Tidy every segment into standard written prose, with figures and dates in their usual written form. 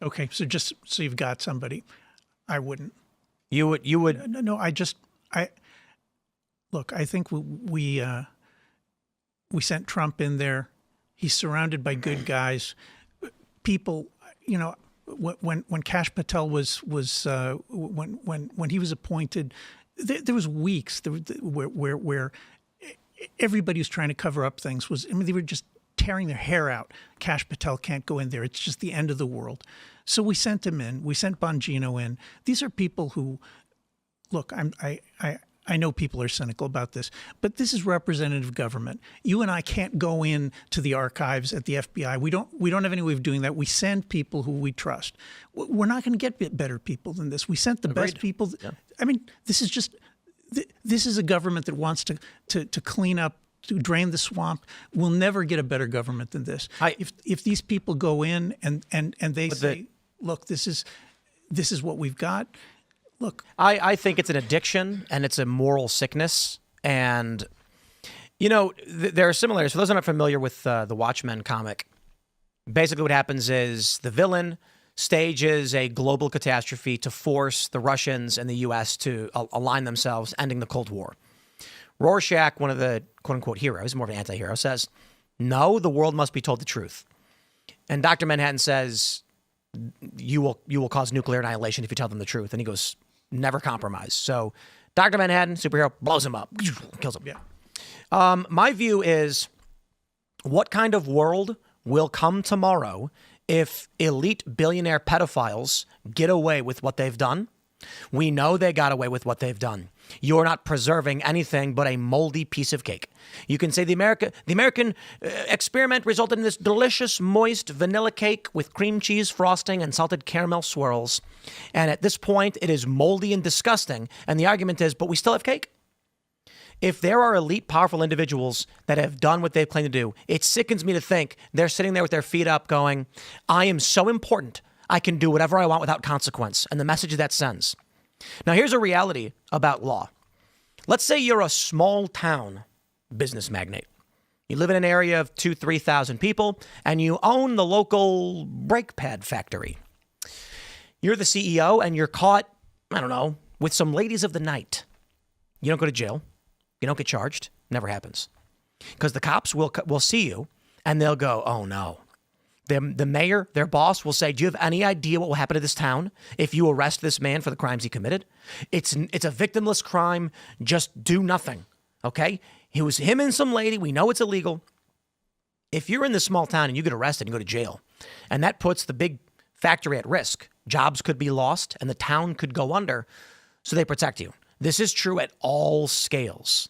Okay, so just so you've got somebody, I wouldn't. You would. No, look. I think we sent Trump in there. He's surrounded by good guys. People, when Kash Patel was when he was appointed, there was weeks where everybody was trying to cover up things. They were just tearing their hair out. Kash Patel can't go in there. It's just the end of the world. So we sent him in. We sent Bongino in. These are people who, look, I know people are cynical about this, but this is representative government. You and I can't go in to the archives at the FBI. We don't have any way of doing that. We send people who we trust. We're not going to get better people than this. We sent the best people. Yeah. I mean, this is a government that wants to clean up, to drain the swamp. We'll never get a better government than this. If these people go in and they say, look, this is what we've got. Look, I think it's an addiction and it's a moral sickness. And, there are similarities. For those who are not familiar with the Watchmen comic, basically what happens is the villain stages a global catastrophe to force the Russians and the U.S. to align themselves, ending the Cold War. Rorschach, one of the quote-unquote heroes, more of an anti-hero, says, no, the world must be told the truth. And Dr. Manhattan says, you will cause nuclear annihilation if you tell them the truth. And he goes, never compromise. So Dr. Manhattan, superhero, blows him up, kills him. Yeah. My view is, what kind of world will come tomorrow if elite billionaire pedophiles get away with what they've done? We know they got away with what they've done. You're not preserving anything but a moldy piece of cake. You can say the American experiment resulted in this delicious, moist vanilla cake with cream cheese frosting and salted caramel swirls. And at this point, it is moldy and disgusting. And the argument is, but we still have cake. If there are elite, powerful individuals that have done what they've claimed to do, it sickens me to think they're sitting there with their feet up going, I am so important, I can do whatever I want without consequence. And the message that sends. Now, here's a reality about law. Let's say you're a small town business magnate. You live in an area of 2,000 to 3,000 people, and you own the local brake pad factory. You're the CEO, and you're caught, with some ladies of the night. You don't go to jail. You don't get charged. Never happens. Because the cops will see you, and they'll go, oh, no. The mayor, their boss, will say, do you have any idea what will happen to this town if you arrest this man for the crimes he committed? It's a victimless crime. Just do nothing, okay? It was him and some lady. We know it's illegal. If you're in this small town and you get arrested and go to jail, and that puts the big factory at risk, jobs could be lost and the town could go under, so they protect you. This is true at all scales.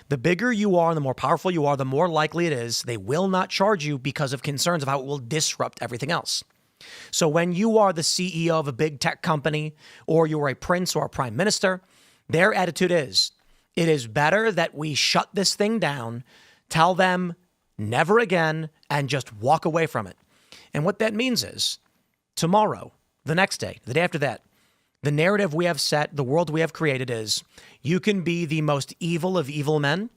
The bigger you are, the more powerful you are, the more likely it is they will not charge you because of concerns of how it will disrupt everything else. So when you are the CEO of a big tech company, or you're a prince or a prime minister, their attitude is, it is better that we shut this thing down, tell them never again, and just walk away from it. And what that means is, tomorrow, the next day, the day after that, the narrative we have set, the world we have created is, you can be the most evil of evil men,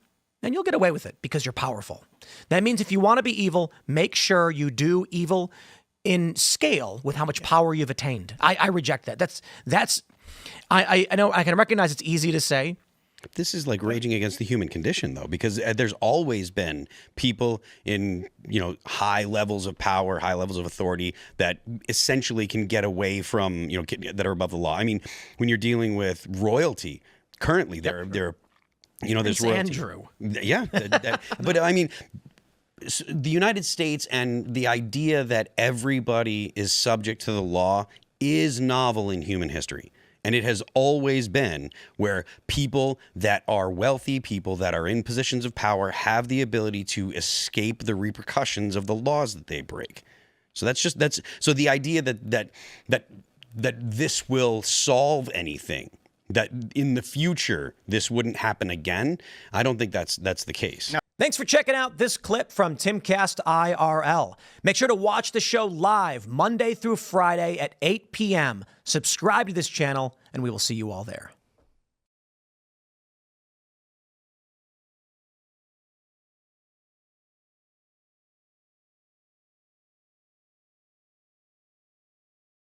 and you'll get away with it because you're powerful. That means if you want to be evil, make sure you do evil in scale with how much power you've attained. I reject that. I know I can recognize it's easy to say. This is like raging against the human condition, though, because there's always been people in, high levels of power, high levels of authority that essentially can get away from, that are above the law. I mean, when you're dealing with royalty, currently there's royalty. Andrew. Yeah. But I mean, the United States and the idea that everybody is subject to the law is novel in human history. And it has always been where people that are wealthy, people that are in positions of power, have the ability to escape the repercussions of the laws that they break. So so the idea that this will solve anything, that in the future this wouldn't happen again, I don't think that's the case. No. Thanks for checking out this clip from Timcast IRL. Make sure to watch the show live Monday through Friday at 8 p.m. Subscribe to this channel, and we will see you all there.